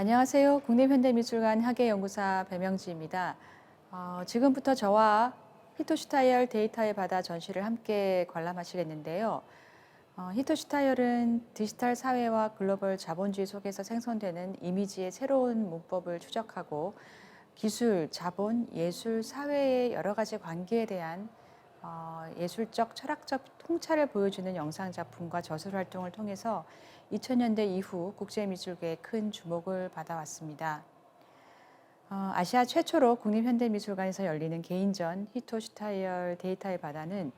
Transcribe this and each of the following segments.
안녕하세요. 국립현대미술관 학예연구사 배명지입니다. 지금부터 저와 히토슈타이얼 데이터의 바다 전시를 함께 관람하시겠는데요. 히토슈타이얼은 디지털 사회와 글로벌 자본주의 속에서 생성되는 이미지의 새로운 문법을 추적하고 기술, 자본, 예술, 사회의 여러 가지 관계에 대한 예술적, 철학적 통찰을 보여주는 영상 작품과 저술 활동을 통해서 2000년대 이후 국제미술계에 큰 주목을 받아왔습니다. 아시아 최초로 국립현대미술관에서 열리는 개인전 히토슈타이얼 데이터의 바다는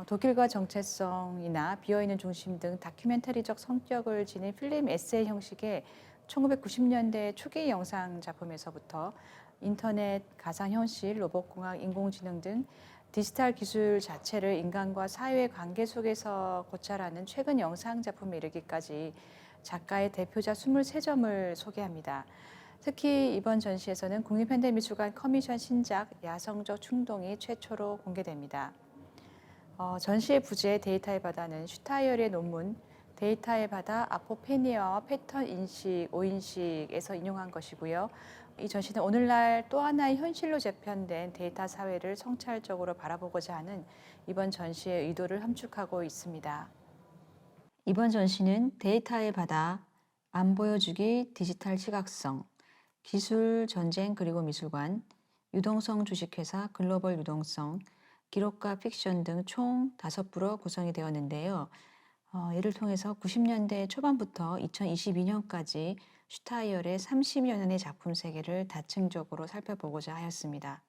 독일과 정체성이나 비어있는 중심 등 다큐멘터리적 성격을 지닌 필름 에세이 형식의 1990년대 초기 영상 작품에서부터 인터넷, 가상현실, 로봇공학, 인공지능 등 디지털 기술 자체를 인간과 사회의 관계 속에서 고찰하는 최근 영상 작품에 이르기까지 작가의 대표작 23점을 소개합니다. 특히 이번 전시에서는 국립현대미술관 커미션 신작 야성적 충동이 최초로 공개됩니다. 전시의 부제 데이터의 바다는 슈타이얼의 논문 데이터의 바다 아포페니아와 패턴 인식, 오인식에서 인용한 것이고요. 이 전시는 오늘날 또 하나의 현실로 재편된 데이터 사회를 성찰적으로 바라보고자 하는 이번 전시의 의도를 함축하고 있습니다. 이번 전시는 데이터의 바다, 안 보여주기 디지털 시각성, 기술, 전쟁 그리고 미술관, 유동성 주식회사 글로벌 유동성, 기록과 픽션 등 총 5부로 구성이 되었는데요. 이를 통해서 90년대 초반부터 2022년까지 슈타이얼의 30여 년의 작품 세계를 다층적으로 살펴보고자 하였습니다.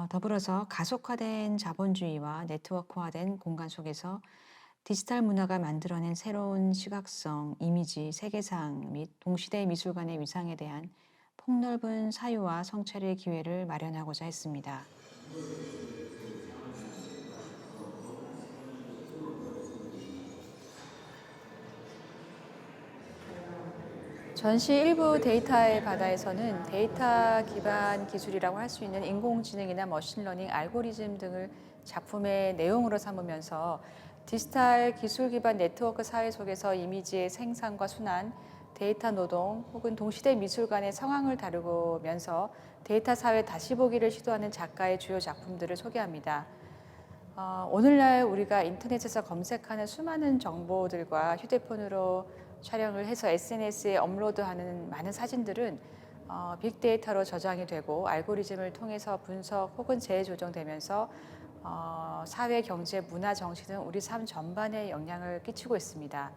더불어서 가속화된 자본주의와 네트워크화된 공간 속에서 디지털 문화가 만들어낸 새로운 시각성, 이미지, 세계상 및 동시대 미술관의 위상에 대한 폭넓은 사유와 성찰의 기회를 마련하고자 했습니다. 전시 일부 데이터의 바다에서는 데이터 기반 기술이라고 할 수 있는 인공지능이나 머신러닝, 알고리즘 등을 작품의 내용으로 삼으면서 디지털 기술 기반 네트워크 사회 속에서 이미지의 생산과 순환, 데이터 노동 혹은 동시대 미술관의 상황을 다루면서 데이터 사회 다시 보기를 시도하는 작가의 주요 작품들을 소개합니다. 오늘날 우리가 인터넷에서 검색하는 수많은 정보들과 휴대폰으로 촬영을 해서 SNS에 업로드하는 많은 사진들은 빅데이터로 저장이 되고 알고리즘을 통해서 분석 혹은 재조정되면서 사회, 경제, 문화, 정치 등 우리 삶 전반에 영향을 끼치고 있습니다.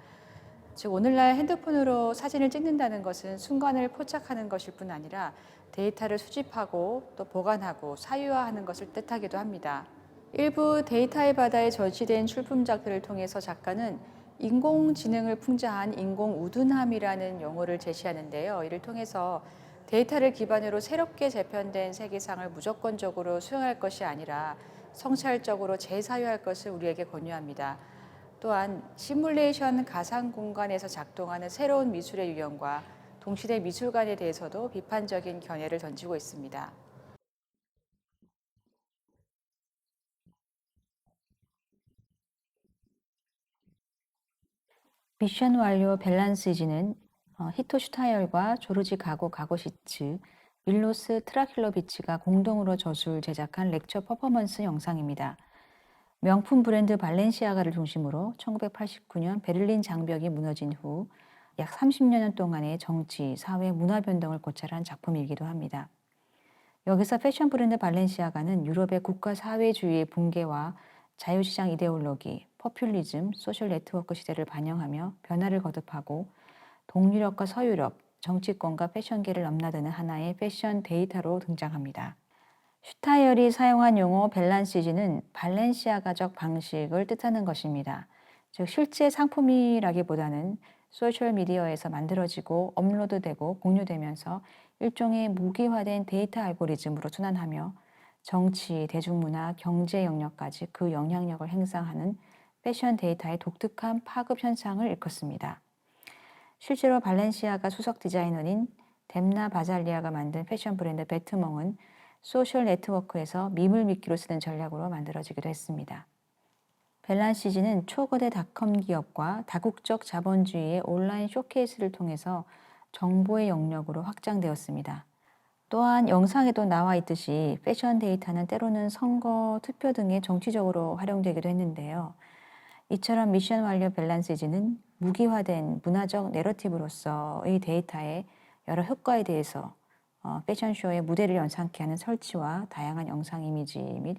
즉 오늘날 핸드폰으로 사진을 찍는다는 것은 순간을 포착하는 것일 뿐 아니라 데이터를 수집하고 또 보관하고 사유화하는 것을 뜻하기도 합니다. 일부 데이터의 바다에 전시된 출품작들을 통해서 작가는 인공지능을 풍자한 인공우둔함이라는 용어를 제시하는데요. 이를 통해서 데이터를 기반으로 새롭게 재편된 세계상을 무조건적으로 수용할 것이 아니라 성찰적으로 재사유할 것을 우리에게 권유합니다. 또한 시뮬레이션 가상 공간에서 작동하는 새로운 미술의 유형과 동시대 미술관에 대해서도 비판적인 견해를 던지고 있습니다. 미션 완료 벨란스지는 히토 슈타이얼과 조르지 가고시츠, 밀로스 트라킬로비치가 공동으로 저술 제작한 렉처 퍼포먼스 영상입니다. 명품 브랜드 발렌시아가를 중심으로 1989년 베를린 장벽이 무너진 후 약 30여 년 동안의 정치, 사회, 문화 변동을 고찰한 작품이기도 합니다. 여기서 패션 브랜드 발렌시아가는 유럽의 국가 사회주의의 붕괴와 자유시장 이데올로기, 포퓰리즘, 소셜 네트워크 시대를 반영하며 변화를 거듭하고 동유럽과 서유럽, 정치권과 패션계를 넘나드는 하나의 패션 데이터로 등장합니다. 슈타이얼이 사용한 용어 벨란시지는 발렌시아가적 방식을 뜻하는 것입니다. 즉 실제 상품이라기보다는 소셜미디어에서 만들어지고 업로드되고 공유되면서 일종의 무기화된 데이터 알고리즘으로 순환하며 정치, 대중문화, 경제 영역까지 그 영향력을 행사하는 패션 데이터의 독특한 파급 현상을 일컫습니다. 실제로 발렌시아가 수석 디자이너인 뎀나 바잘리아가 만든 패션 브랜드 베트몽은 소셜 네트워크에서 밈을 미끼로 쓰는 전략으로 만들어지기도 했습니다. 벨란시지는 초거대 닷컴 기업과 다국적 자본주의의 온라인 쇼케이스를 통해서 정보의 영역으로 확장되었습니다. 또한 영상에도 나와 있듯이 패션 데이터는 때로는 선거, 투표 등의 정치적으로 활용되기도 했는데요. 이처럼 미션 완료 밸런시즈는 무기화된 문화적 내러티브로서의 데이터의 여러 효과에 대해서 패션쇼의 무대를 연상케 하는 설치와 다양한 영상 이미지 및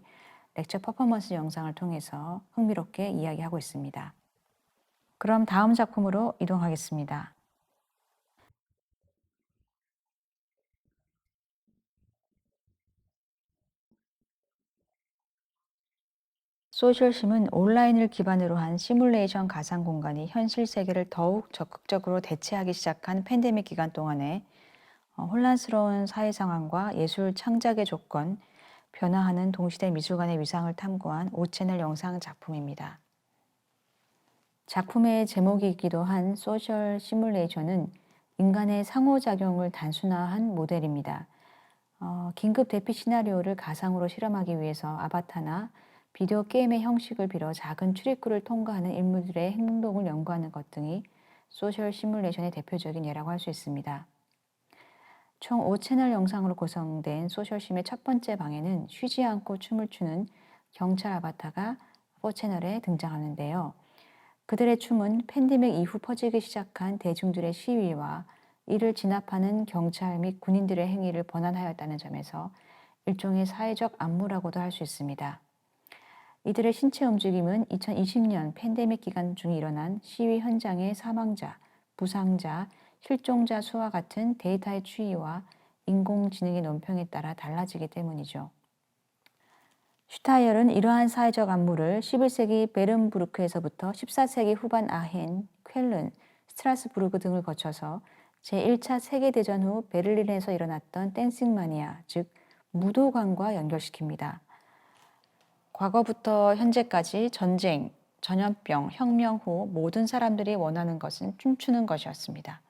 렉처 퍼포먼스 영상을 통해서 흥미롭게 이야기하고 있습니다. 그럼 다음 작품으로 이동하겠습니다. 소셜심은 온라인을 기반으로 한 시뮬레이션 가상 공간이 현실 세계를 더욱 적극적으로 대체하기 시작한 팬데믹 기간 동안에 혼란스러운 사회 상황과 예술 창작의 조건, 변화하는 동시대 미술관의 위상을 탐구한 5채널 영상 작품입니다. 작품의 제목이기도 한 소셜 시뮬레이션은 인간의 상호작용을 단순화한 모델입니다. 긴급 대피 시나리오를 가상으로 실험하기 위해서 아바타나 비디오 게임의 형식을 빌어 작은 출입구를 통과하는 인물들의 행동을 연구하는 것 등이 소셜 시뮬레이션의 대표적인 예라고 할 수 있습니다. 총 5채널 영상으로 구성된 소셜심의 첫 번째 방에는 쉬지 않고 춤을 추는 경찰 아바타가 4채널에 등장하는데요. 그들의 춤은 팬데믹 이후 퍼지기 시작한 대중들의 시위와 이를 진압하는 경찰 및 군인들의 행위를 번안하였다는 점에서 일종의 사회적 안무라고도 할 수 있습니다. 이들의 신체 움직임은 2020년 팬데믹 기간 중에 일어난 시위 현장의 사망자, 부상자, 실종자 수와 같은 데이터의 추이와 인공지능의 논평에 따라 달라지기 때문이죠. 슈타이얼은 이러한 사회적 안무를 11세기 베른부르크에서부터 14세기 후반 아헨, 쾰른, 스트라스부르크 등을 거쳐서 제1차 세계대전 후 베를린에서 일어났던 댄싱 마니아, 즉 무도관과 연결시킵니다. 과거부터 현재까지 전쟁, 전염병, 혁명 후 모든 사람들이 원하는 것은 춤추는 것이었습니다.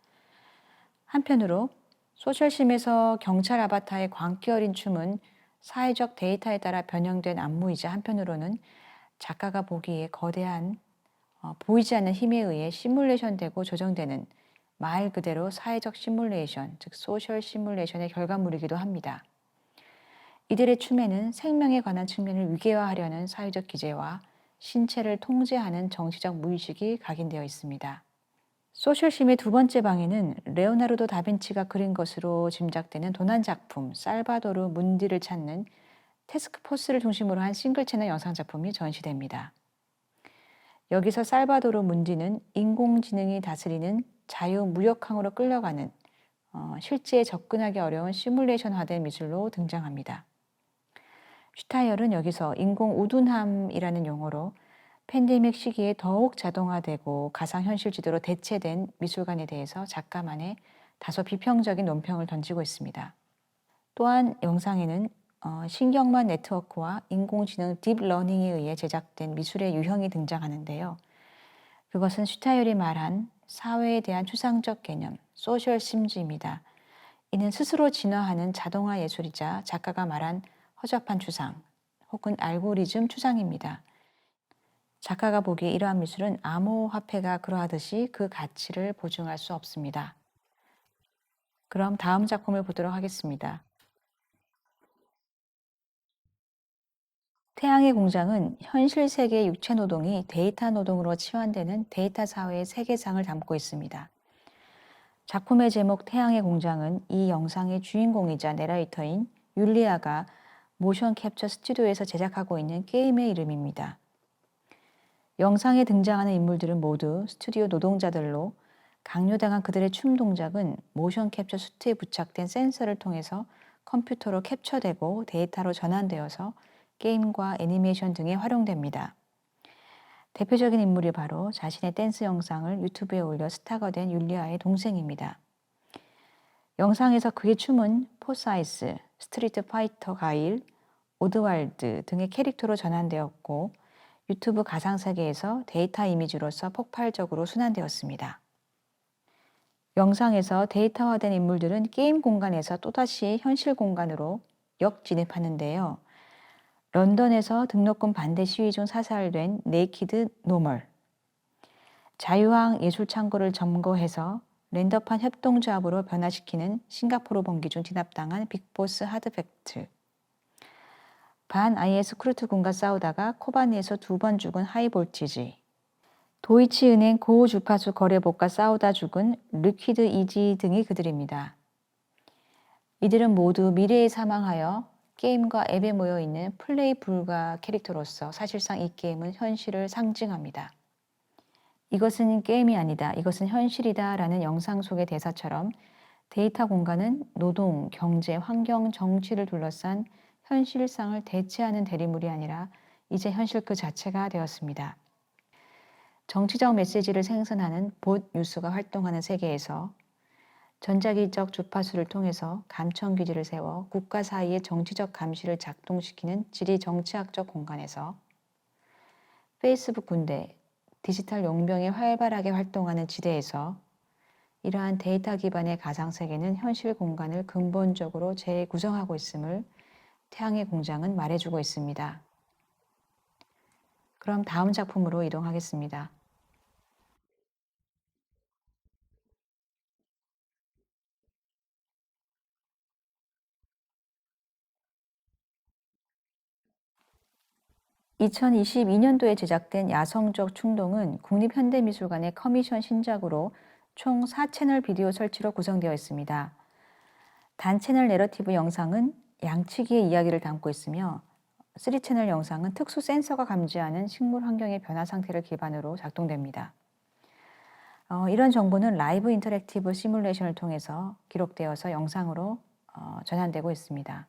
한편으로 소셜심에서 경찰 아바타의 광기 어린 춤은 사회적 데이터에 따라 변형된 안무이자 한편으로는 작가가 보기에 거대한 보이지 않는 힘에 의해 시뮬레이션되고 조정되는 말 그대로 사회적 시뮬레이션, 즉 소셜 시뮬레이션의 결과물이기도 합니다. 이들의 춤에는 생명에 관한 측면을 위계화하려는 사회적 기제와 신체를 통제하는 정치적 무의식이 각인되어 있습니다. 소셜심의 두 번째 방에는 레오나르도 다빈치가 그린 것으로 짐작되는 도난 작품 살바도르 문디를 찾는 태스크포스를 중심으로 한 싱글 채널 영상 작품이 전시됩니다. 여기서 살바도르 문디는 인공지능이 다스리는 자유무역항으로 끌려가는 실제에 접근하기 어려운 시뮬레이션화된 미술로 등장합니다. 슈타이얼은 여기서 인공우둔함이라는 용어로 팬데믹 시기에 더욱 자동화되고 가상현실 지도로 대체된 미술관에 대해서 작가만의 다소 비평적인 논평을 던지고 있습니다. 또한 영상에는 신경망 네트워크와 인공지능 딥러닝에 의해 제작된 미술의 유형이 등장하는데요. 그것은 슈타이얼이 말한 사회에 대한 추상적 개념, 소셜 심즈입니다. 이는 스스로 진화하는 자동화 예술이자 작가가 말한 허접한 추상 혹은 알고리즘 추상입니다. 작가가 보기에 이러한 미술은 암호화폐가 그러하듯이 그 가치를 보증할 수 없습니다. 그럼 다음 작품을 보도록 하겠습니다. 태양의 공장은 현실 세계의 육체 노동이 데이터 노동으로 치환되는 데이터 사회의 세계상을 담고 있습니다. 작품의 제목 태양의 공장은 이 영상의 주인공이자 내레이터인 율리아가 모션 캡처 스튜디오에서 제작하고 있는 게임의 이름입니다. 영상에 등장하는 인물들은 모두 스튜디오 노동자들로 강요당한 그들의 춤 동작은 모션 캡처 수트에 부착된 센서를 통해서 컴퓨터로 캡처되고 데이터로 전환되어서 게임과 애니메이션 등에 활용됩니다. 대표적인 인물이 바로 자신의 댄스 영상을 유튜브에 올려 스타가 된 율리아의 동생입니다. 영상에서 그의 춤은 포사이스, 스트리트 파이터 가일, 오드왈드 등의 캐릭터로 전환되었고 유튜브 가상세계에서 데이터 이미지로서 폭발적으로 순환되었습니다. 영상에서 데이터화된 인물들은 게임 공간에서 또다시 현실 공간으로 역진입하는데요. 런던에서 등록금 반대 시위 중 사살된 네이키드 노멀, 자유항 예술창고를 점거해서 랜덤판 협동조합으로 변화시키는 싱가포르 봉기 중 진압당한 빅보스 하드팩트. 반 IS 크루트군과 싸우다가 코바니에서 2번 죽은 하이볼티지. 도이치은행 고주파수 거래복과 싸우다 죽은 르퀴드 이지 등이 그들입니다. 이들은 모두 미래에 사망하여 게임과 앱에 모여 있는 플레이 불가 캐릭터로서 사실상 이 게임은 현실을 상징합니다. 이것은 게임이 아니다. 이것은 현실이다. 라는 영상 속의 대사처럼 데이터 공간은 노동, 경제, 환경, 정치를 둘러싼 현실상을 대체하는 대리물이 아니라 이제 현실 그 자체가 되었습니다. 정치적 메시지를 생산하는 봇 뉴스가 활동하는 세계에서 전자기적 주파수를 통해서 감청 기지를 세워 국가 사이의 정치적 감시를 작동시키는 지리 정치학적 공간에서 페이스북 군대, 디지털 용병이 활발하게 활동하는 지대에서 이러한 데이터 기반의 가상세계는 현실 공간을 근본적으로 재구성하고 있음을 태양의 공장은 말해주고 있습니다. 그럼 다음 작품으로 이동하겠습니다. (2022년도에) 제작된 야성적 충동은 국립현대미술관의 커미션 신작으로 총 4채널 비디오 설치로 구성되어 있습니다. 단채널 내러티브 영상은 양치기의 이야기를 담고 있으며 3채널 영상은 특수 센서가 감지하는 식물 환경의 변화 상태를 기반으로 작동됩니다. 이런 정보는 라이브 인터랙티브 시뮬레이션을 통해서 기록되어서 영상으로 전환되고 있습니다.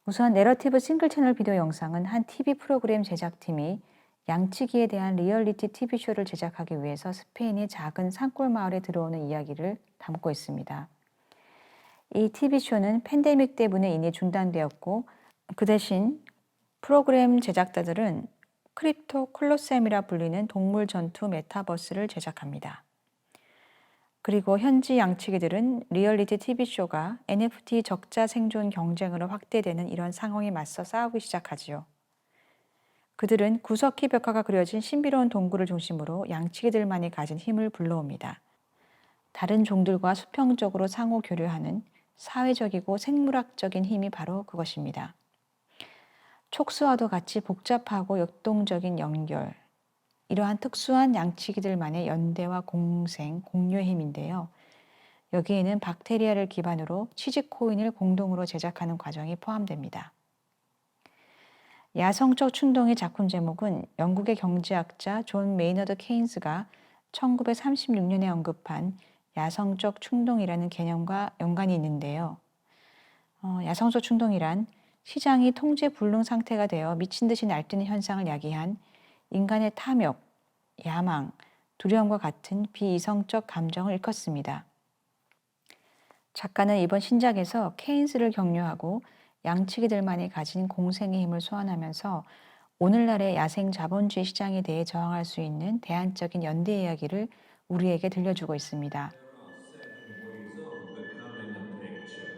우선 내러티브 싱글 채널 비디오 영상은 한 TV 프로그램 제작팀이 양치기에 대한 리얼리티 TV쇼를 제작하기 위해서 스페인의 작은 산골 마을에 들어오는 이야기를 담고 있습니다. 이 TV쇼는 팬데믹 때문에 이내 중단되었고 그 대신 프로그램 제작자들은 크립토 콜로셈이라 불리는 동물 전투 메타버스를 제작합니다. 그리고 현지 양치기들은 리얼리티 TV쇼가 NFT 적자 생존 경쟁으로 확대되는 이런 상황에 맞서 싸우기 시작하지요. 그들은 구석기 벽화가 그려진 신비로운 동굴을 중심으로 양치기들만이 가진 힘을 불러옵니다. 다른 종들과 수평적으로 상호 교류하는 사회적이고 생물학적인 힘이 바로 그것입니다. 촉수와도 같이 복잡하고 역동적인 연결, 이러한 특수한 양치기들만의 연대와 공생, 공유의 힘인데요. 여기에는 박테리아를 기반으로 치즈코인을 공동으로 제작하는 과정이 포함됩니다. 야성적 충동의 작품 제목은 영국의 경제학자 존 메이너드 케인스가 1936년에 언급한 야성적 충동이라는 개념과 연관이 있는데요. 야성적 충동이란 시장이 통제 불능 상태가 되어 미친 듯이 날뛰는 현상을 야기한 인간의 탐욕, 야망, 두려움과 같은 비이성적 감정을 일컫습니다. 작가는 이번 신작에서 케인스를 격려하고 양치기들만이 가진 공생의 힘을 소환하면서 오늘날의 야생 자본주의 시장에 대해 저항할 수 있는 대안적인 연대 이야기를 우리에게 들려주고 있습니다. There are certain ways of becoming a picture.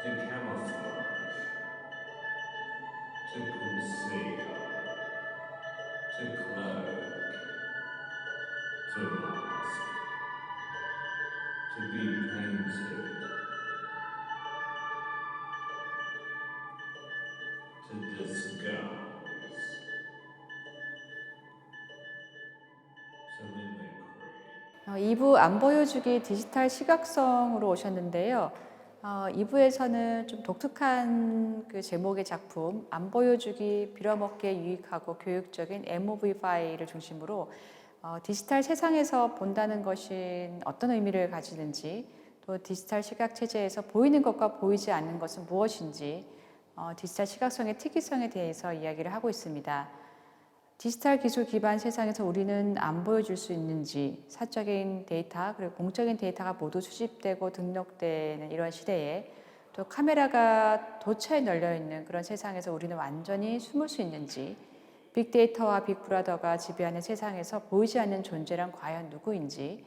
To camouflage, to conceal, to cloak, to mask, to be painted, to disguise, to mimicry. 2부 안 보여주기 디지털 시각성으로 오셨는데요. 2부에서는 좀 독특한 그 제목의 작품, 안 보여주기 빌어먹기에 유익하고 교육적인 MOV 파일을 중심으로 디지털 세상에서 본다는 것이 어떤 의미를 가지는지, 또 디지털 시각 체제에서 보이는 것과 보이지 않는 것은 무엇인지, 디지털 시각성의 특이성에 대해서 이야기를 하고 있습니다. 디지털 기술 기반 세상에서 우리는 안 보여줄 수 있는지, 사적인 데이터 그리고 공적인 데이터가 모두 수집되고 등록되는 이런 시대에 또 카메라가 도처에 널려 있는 그런 세상에서 우리는 완전히 숨을 수 있는지, 빅데이터와 빅브라더가 지배하는 세상에서 보이지 않는 존재란 과연 누구인지,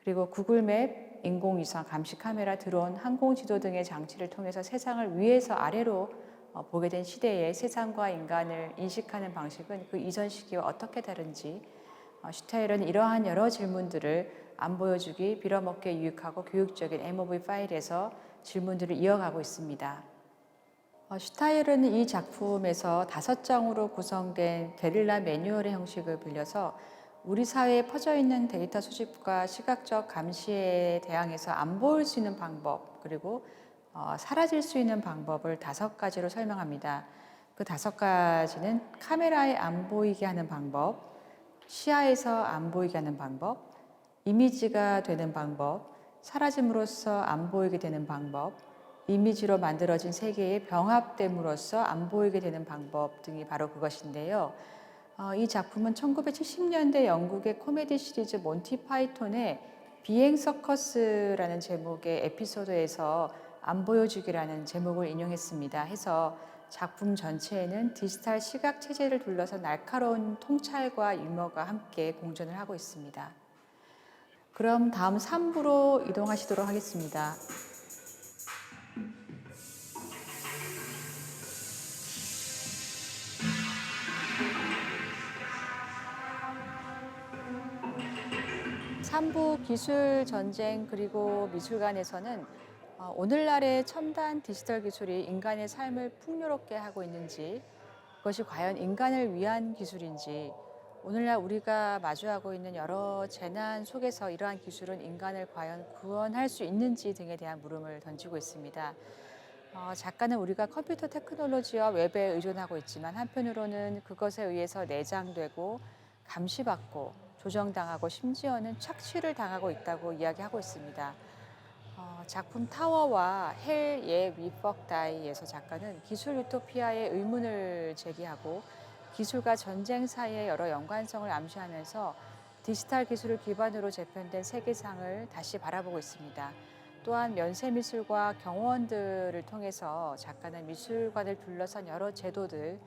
그리고 구글맵, 인공위성, 감시 카메라, 드론, 항공지도 등의 장치를 통해서 세상을 위에서 아래로 보게 된 시대에 세상과 인간을 인식하는 방식은 그 이전 시기와 어떻게 다른지 슈타일은 이러한 여러 질문들을 안 보여주기 빌어먹기에 유익하고 교육적인 MOV 파일에서 질문들을 이어가고 있습니다. 슈타일은 이 작품에서 5장으로 구성된 게릴라 매뉴얼의 형식을 빌려서 우리 사회에 퍼져 있는 데이터 수집과 시각적 감시에 대항해서 안 보일 수 있는 방법, 그리고 사라질 수 있는 방법을 5가지로 설명합니다. 그 5가지는 카메라에 안 보이게 하는 방법, 시야에서 안 보이게 하는 방법, 이미지가 되는 방법, 사라짐으로써 안 보이게 되는 방법, 이미지로 만들어진 세계의 병합됨으로써 안 보이게 되는 방법 등이 바로 그것인데요. 이 작품은 1970년대 영국의 코미디 시리즈 몬티 파이톤의 비행 서커스라는 제목의 에피소드에서 안 보여주기라는 제목을 인용했습니다. 해서 작품 전체에는 디지털 시각 체제를 둘러서 날카로운 통찰과 유머가 함께 공존을 하고 있습니다. 그럼 다음 3부로 이동하시도록 하겠습니다. 삼부 기술 전쟁 그리고 미술관에서는 오늘날의 첨단 디지털 기술이 인간의 삶을 풍요롭게 하고 있는지, 그것이 과연 인간을 위한 기술인지, 오늘날 우리가 마주하고 있는 여러 재난 속에서 이러한 기술은 인간을 과연 구원할 수 있는지 등에 대한 물음을 던지고 있습니다. 작가는 우리가 컴퓨터 테크놀로지와 웹에 의존하고 있지만 한편으로는 그것에 의해서 내장되고 감시받고 조정당하고 심지어는 착취를 당하고 있다고 이야기하고 있습니다. 작품 타워와 헬 예 위 퍽 다이에서 작가는 기술 유토피아의 의문을 제기하고 기술과 전쟁 사이의 여러 연관성을 암시하면서 디지털 기술을 기반으로 재편된 세계상을 다시 바라보고 있습니다. 또한 면세미술과 경호원들을 통해서 작가는 미술관을 둘러싼 여러 제도들,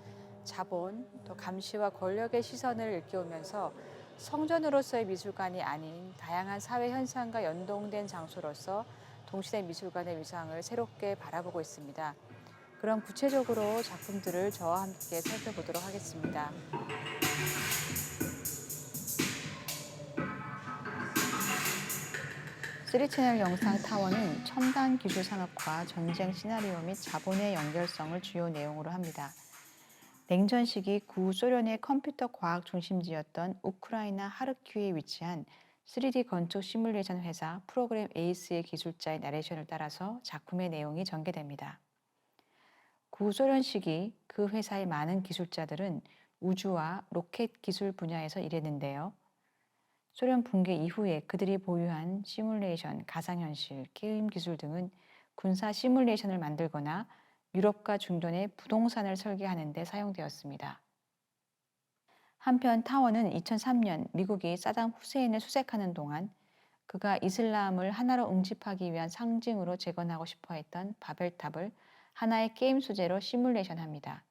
자본, 또 감시와 권력의 시선을 일깨우면서 성전으로서의 미술관이 아닌 다양한 사회 현상과 연동된 장소로서 동시대 미술관의 위상을 새롭게 바라보고 있습니다. 그럼 구체적으로 작품들을 저와 함께 살펴보도록 하겠습니다. 쓰리채널 영상 타워는 첨단 기술 산업과 전쟁 시나리오 및 자본의 연결성을 주요 내용으로 합니다. 냉전 시기 구소련의 컴퓨터 과학 중심지였던 우크라이나 하르키우에 위치한 3D 건축 시뮬레이션 회사 프로그램 에이스의 기술자의 나레이션을 따라서 작품의 내용이 전개됩니다. 구소련 시기 그 회사의 많은 기술자들은 우주와 로켓 기술 분야에서 일했는데요. 소련 붕괴 이후에 그들이 보유한 시뮬레이션, 가상현실, 게임 기술 등은 군사 시뮬레이션을 만들거나 유럽과 중동의 부동산을 설계하는 데 사용되었습니다. 한편 타워는 2003년 미국이 사담 후세인을 수색하는 동안 그가 이슬람을 하나로 응집하기 위한 상징으로 재건하고 싶어 했던 바벨탑을 하나의 게임 소재로 시뮬레이션합니다.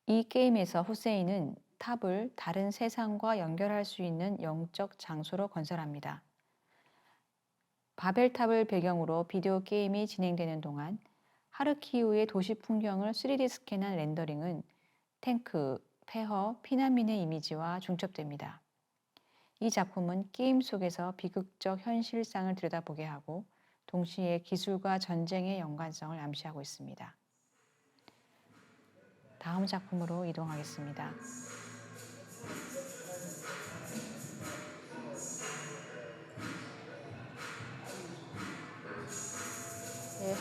이 게임에서 후세인은 탑을 다른 세상과 연결할 수 있는 영적 장소로 건설합니다. 바벨탑을 배경으로 비디오 게임이 진행되는 동안 하르키우의 도시 풍경을 3D 스캔한 렌더링은 탱크, 폐허, 피난민의 이미지와 중첩됩니다. 이 작품은 게임 속에서 비극적 현실상을 들여다보게 하고 동시에 기술과 전쟁의 연관성을 암시하고 있습니다. 다음 작품으로 이동하겠습니다.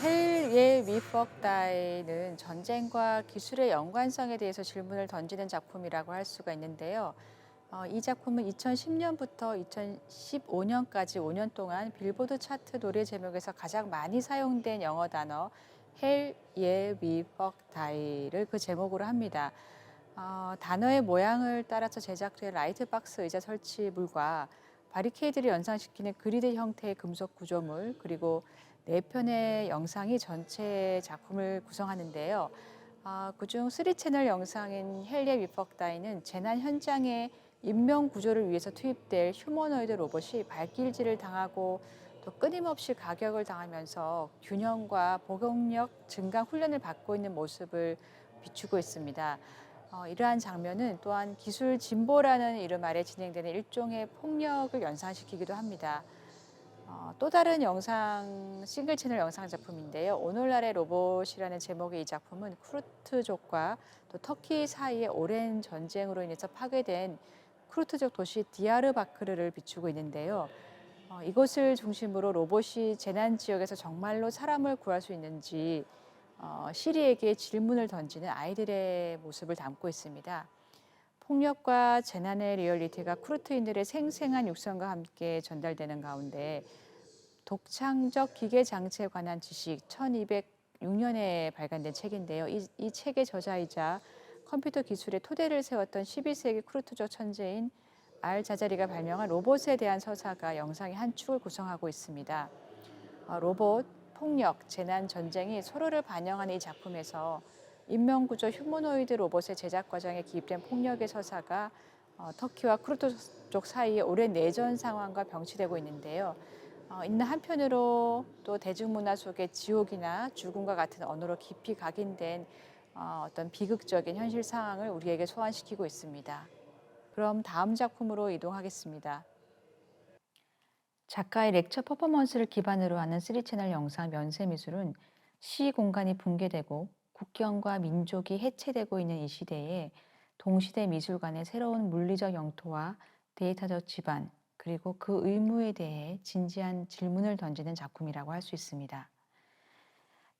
헬 예 위 퍽 다이는 전쟁과 기술의 연관성에 대해서 질문을 던지는 작품이라고 할 수가 있는데요. 이 작품은 2010년부터 2015년까지 5년 동안 빌보드 차트 노래 제목에서 가장 많이 사용된 영어 단어 헬 예 위 퍽 다이를 그 제목으로 합니다. 단어의 모양을 따라서 제작된 라이트박스 의자 설치물과 바리케이드를 연상시키는 그리드 형태의 금속 구조물, 그리고 4편의 영상이 전체 작품을 구성하는데요. 그중 3채널 영상인 헬리의 위퍽다이는 재난 현장의 인명 구조를 위해서 투입될 휴머노이드 로봇이 발길질을 당하고 또 끊임없이 가격을 당하면서 균형과 복용력 증강 훈련을 받고 있는 모습을 비추고 있습니다. 이러한 장면은 또한 기술 진보라는 이름 아래 진행되는 일종의 폭력을 연상시키기도 합니다. 또 다른 영상 싱글 채널 영상 작품인데요. 오늘날의 로봇이라는 제목의 이 작품은 쿠르트족과 또 터키 사이의 오랜 전쟁으로 인해서 파괴된 쿠르트족 도시 디야르바크르를 비추고 있는데요. 이곳을 중심으로 로봇이 재난 지역에서 정말로 사람을 구할 수 있는지 시리에게 질문을 던지는 아이들의 모습을 담고 있습니다. 폭력과 재난의 리얼리티가 쿠르트인들의 생생한 육성과 함께 전달되는 가운데 독창적 기계 장치에 관한 지식 1206년에 발간된 책인데요. 이 책의 저자이자 컴퓨터 기술의 토대를 세웠던 12세기 쿠르트족 천재인 알 자자리가 발명한 로봇에 대한 서사가 영상의 한 축을 구성하고 있습니다. 로봇, 폭력, 재난, 전쟁이 서로를 반영하는 이 작품에서 인명구조 휴머노이드 로봇의 제작 과정에 기입된 폭력의 서사가 터키와 쿠르트족 사이의 오랜 내전 상황과 병치되고 있는데요. 있는 한편으로 또 대중문화 속의 지옥이나 죽음과 같은 언어로 깊이 각인된 어떤 비극적인 현실 상황을 우리에게 소환시키고 있습니다. 그럼 다음 작품으로 이동하겠습니다. 작가의 렉처 퍼포먼스를 기반으로 하는 3채널 영상 면세미술은 시 공간이 붕괴되고 국경과 민족이 해체되고 있는 이 시대에 동시대 미술관의 새로운 물리적 영토와 데이터적 기반, 그리고 그 의무에 대해 진지한 질문을 던지는 작품이라고 할 수 있습니다.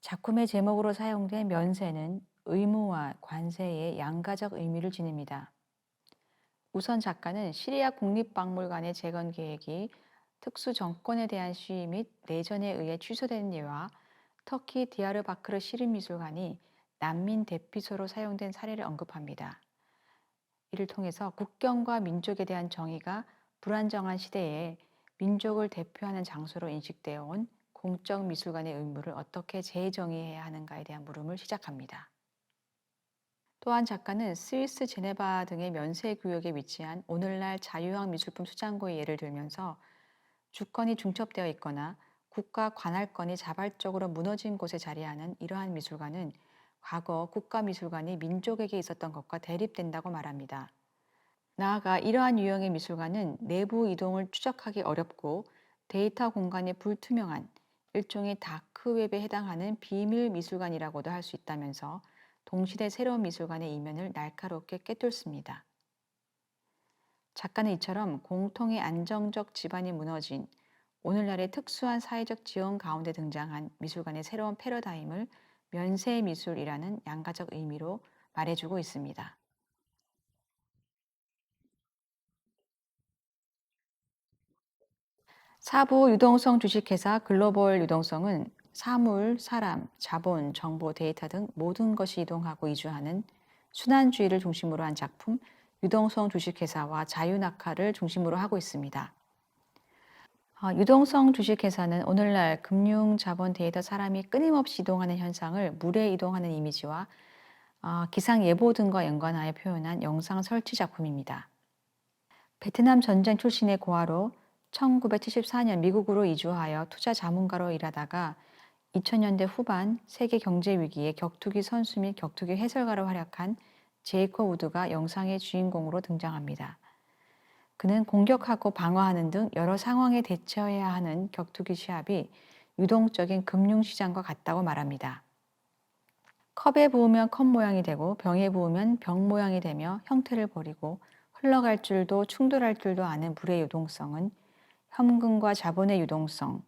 작품의 제목으로 사용된 면세는 의무와 관세의 양가적 의미를 지닙니다. 우선 작가는 시리아 국립박물관의 재건 계획이 특수 정권에 대한 시위 및 내전에 의해 취소된 예와 터키 디야르바크르 시립미술관이 난민 대피소로 사용된 사례를 언급합니다. 이를 통해서 국경과 민족에 대한 정의가 불안정한 시대에 민족을 대표하는 장소로 인식되어 온 공적 미술관의 의무를 어떻게 재정의해야 하는가에 대한 물음을 시작합니다. 또한 작가는 스위스 제네바 등의 면세 구역에 위치한 오늘날 자유학 미술품 수장고의 예를 들면서 주권이 중첩되어 있거나 국가 관할권이 자발적으로 무너진 곳에 자리하는 이러한 미술관은 과거 국가미술관이 민족에게 있었던 것과 대립된다고 말합니다. 나아가 이러한 유형의 미술관은 내부 이동을 추적하기 어렵고 데이터 공간이 불투명한 일종의 다크웹에 해당하는 비밀 미술관이라고도 할 수 있다면서 동시대 새로운 미술관의 이면을 날카롭게 꿰뚫습니다. 작가는 이처럼 공통의 안정적 지반이 무너진 오늘날의 특수한 사회적 지형 가운데 등장한 미술관의 새로운 패러다임을 면세 미술이라는 양가적 의미로 말해주고 있습니다. 사부 유동성 주식회사 글로벌 유동성은 사물, 사람, 자본, 정보, 데이터 등 모든 것이 이동하고 이주하는 순환주의를 중심으로 한 작품 유동성 주식회사와 자유낙하를 중심으로 하고 있습니다. 유동성 주식회사는 오늘날 금융, 자본, 데이터, 사람이 끊임없이 이동하는 현상을 물에 이동하는 이미지와 기상예보 등과 연관하여 표현한 영상 설치 작품입니다. 베트남 전쟁 출신의 고아로 1974년 미국으로 이주하여 투자 자문가로 일하다가 2000년대 후반 세계 경제 위기에 격투기 선수 및 격투기 해설가로 활약한 제이커 우드가 영상의 주인공으로 등장합니다. 그는 공격하고 방어하는 등 여러 상황에 대처해야 하는 격투기 시합이 유동적인 금융시장과 같다고 말합니다. 컵에 부으면 컵 모양이 되고 병에 부으면 병 모양이 되며 형태를 버리고 흘러갈 줄도 충돌할 줄도 아는 물의 유동성은 현금과 자본의 유동성,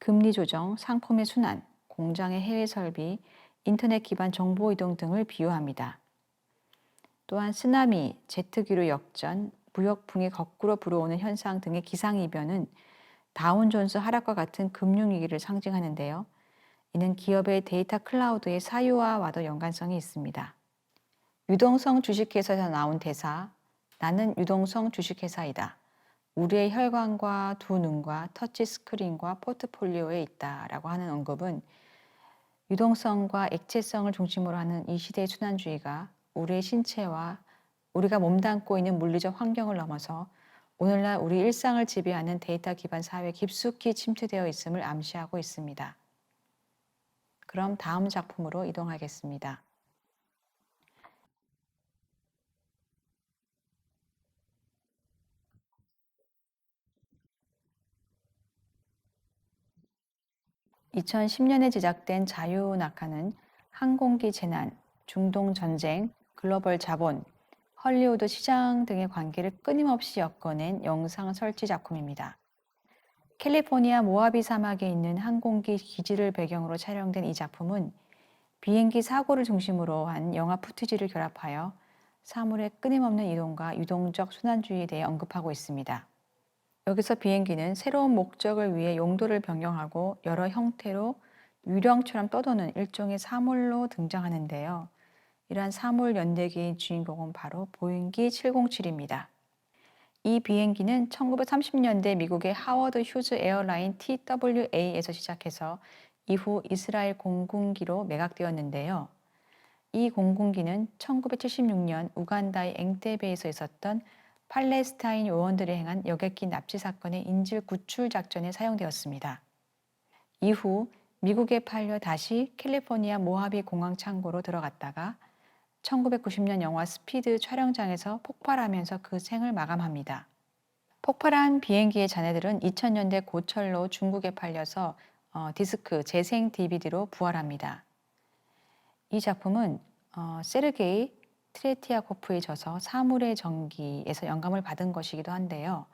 금리 조정, 상품의 순환, 공장의 해외 설비, 인터넷 기반 정보 이동 등을 비유합니다. 또한 쓰나미, 제트기로 역전, 무역풍이 거꾸로 불어오는 현상 등의 기상이변은 다운존스 하락과 같은 금융위기를 상징하는데요. 이는 기업의 데이터 클라우드의 사유화와도 연관성이 있습니다. 유동성 주식회사에서 나온 대사, 나는 유동성 주식회사이다. 우리의 혈관과 두 눈과 터치 스크린과 포트폴리오에 있다라고 하는 언급은 유동성과 액체성을 중심으로 하는 이 시대의 순환주의가 우리의 신체와 우리가 몸담고 있는 물리적 환경을 넘어서 오늘날 우리 일상을 지배하는 데이터 기반 사회에 깊숙이 침투되어 있음을 암시하고 있습니다. 그럼 다음 작품으로 이동하겠습니다. 2010년에 제작된 자유낙하는 항공기 재난, 중동 전쟁, 글로벌 자본, 헐리우드 시장 등의 관계를 끊임없이 엮어낸 영상 설치 작품입니다. 캘리포니아 모하비 사막에 있는 항공기 기지를 배경으로 촬영된 이 작품은 비행기 사고를 중심으로 한 영화 푸티지를 결합하여 사물의 끊임없는 이동과 유동적 순환주의에 대해 언급하고 있습니다. 여기서 비행기는 새로운 목적을 위해 용도를 변경하고 여러 형태로 유령처럼 떠도는 일종의 사물로 등장하는데요. 이러한 사물 연대기의 주인공은 바로 보잉기 707입니다. 이 비행기는 1930년대 미국의 하워드 휴즈 에어라인 TWA에서 시작해서 이후 이스라엘 공군기로 매각되었는데요. 이 공군기는 1976년 우간다의 앵테베에서 있었던 팔레스타인 요원들이 행한 여객기 납치 사건의 인질 구출 작전에 사용되었습니다. 이후 미국에 팔려 다시 캘리포니아 모하비 공항 창고로 들어갔다가 1990년 영화 스피드 촬영장에서 폭발하면서 그 생을 마감합니다. 폭발한 비행기의 잔해들은 2000년대 고철로 중국에 팔려서 디스크 재생 DVD로 부활합니다. 이 작품은 세르게이 트레티아코프의 저서 사물의 전기에서 영감을 받은 것이기도 한데요.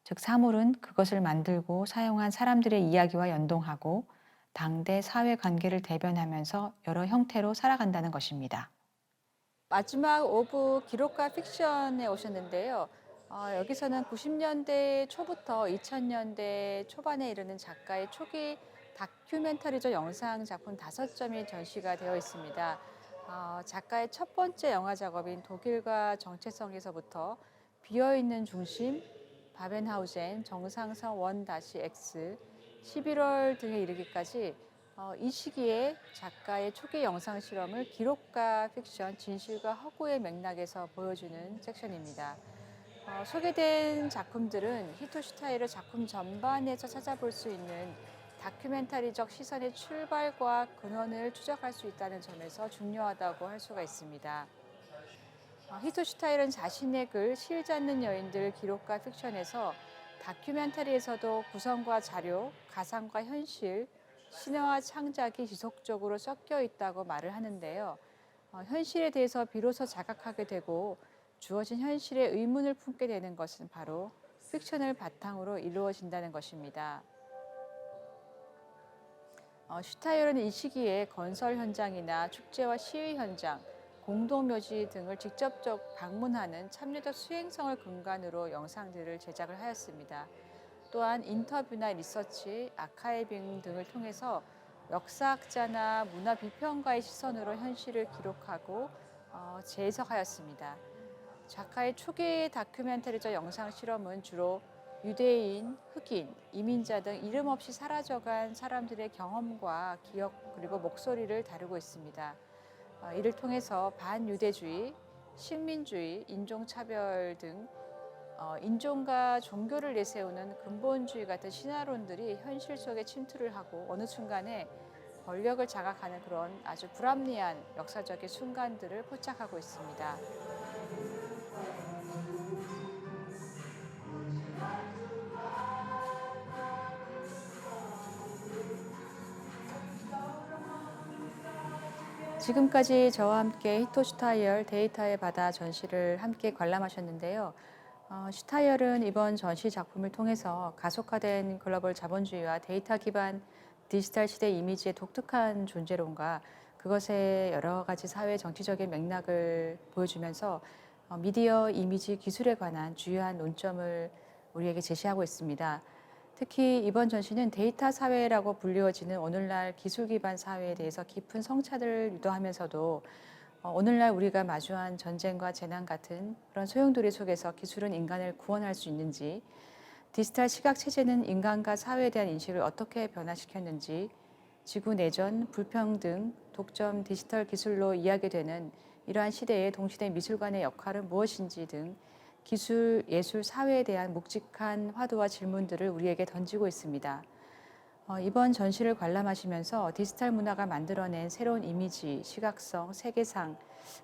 즉 사물은 그것을 만들고 사용한 사람들의 이야기와 연동하고 당대 사회 관계를 대변하면서 여러 형태로 살아간다는 것입니다. 마지막 오브 기록과 픽션에 오셨는데요. 여기서는 90년대 초부터 2000년대 초반에 이르는 작가의 초기 다큐멘터리적 영상 작품 5점이 전시가 되어 있습니다. 작가의 첫 번째 영화 작업인 독일과 정체성에서부터 비어있는 중심, 바벤하우젠, 정상선 1-X, 11월 등에 이르기까지 이 시기에 작가의 초기 영상 실험을 기록과 픽션, 진실과 허구의 맥락에서 보여주는 섹션입니다. 소개된 작품들은 히토슈타이르 작품 전반에서 찾아볼 수 있는 다큐멘터리적 시선의 출발과 근원을 추적할 수 있다는 점에서 중요하다고 할 수가 있습니다. 히토슈타이르는 자신의 글 실지 않는 여인들 기록과 픽션에서 다큐멘터리에서도 구성과 자료, 가상과 현실, 신화와 창작이 지속적으로 섞여 있다고 말을 하는데요. 현실에 대해서 비로소 자각하게 되고 주어진 현실에 의문을 품게 되는 것은 바로 픽션을 바탕으로 이루어진다는 것입니다. 슈타이어는 이 시기에 건설 현장이나 축제와 시위 현장, 공동묘지 등을 직접적 방문하는 참여적 수행성을 근간으로 영상들을 제작을 하였습니다. 또한 인터뷰나 리서치, 아카이빙 등을 통해서 역사학자나 문화 비평가의 시선으로 현실을 기록하고 재해석하였습니다. 작가의 초기 다큐멘터리적 영상 실험은 주로 유대인, 흑인, 이민자 등 이름 없이 사라져간 사람들의 경험과 기억 그리고 목소리를 다루고 있습니다. 이를 통해서 반유대주의, 식민주의, 인종차별 등 인종과 종교를 내세우는 근본주의 같은 신화론들이 현실 속에 침투를 하고 어느 순간에 권력을 장악하는 그런 아주 불합리한 역사적인 순간들을 포착하고 있습니다. 지금까지 저와 함께 히토슈타이얼 데이터의 바다 전시를 함께 관람하셨는데요. 슈타이얼은 이번 전시 작품을 통해서 가속화된 글로벌 자본주의와 데이터 기반 디지털 시대 이미지의 독특한 존재론과 그것의 여러 가지 사회 정치적인 맥락을 보여주면서 미디어 이미지 기술에 관한 주요한 논점을 우리에게 제시하고 있습니다. 특히 이번 전시는 데이터 사회라고 불리워지는 오늘날 기술 기반 사회에 대해서 깊은 성찰을 유도하면서도 오늘날 우리가 마주한 전쟁과 재난 같은 그런 소용돌이 속에서 기술은 인간을 구원할 수 있는지, 디지털 시각 체제는 인간과 사회에 대한 인식을 어떻게 변화시켰는지, 지구 내전, 불평등, 독점, 디지털 기술로 이야기되는 이러한 시대의 동시대 미술관의 역할은 무엇인지 등 기술, 예술, 사회에 대한 묵직한 화두와 질문들을 우리에게 던지고 있습니다. 이번 전시를 관람하시면서 디지털 문화가 만들어낸 새로운 이미지, 시각성, 세계상,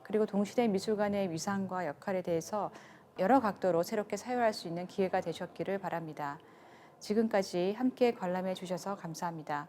그리고 동시대 미술관의 위상과 역할에 대해서 여러 각도로 새롭게 사유할 수 있는 기회가 되셨기를 바랍니다. 지금까지 함께 관람해 주셔서 감사합니다.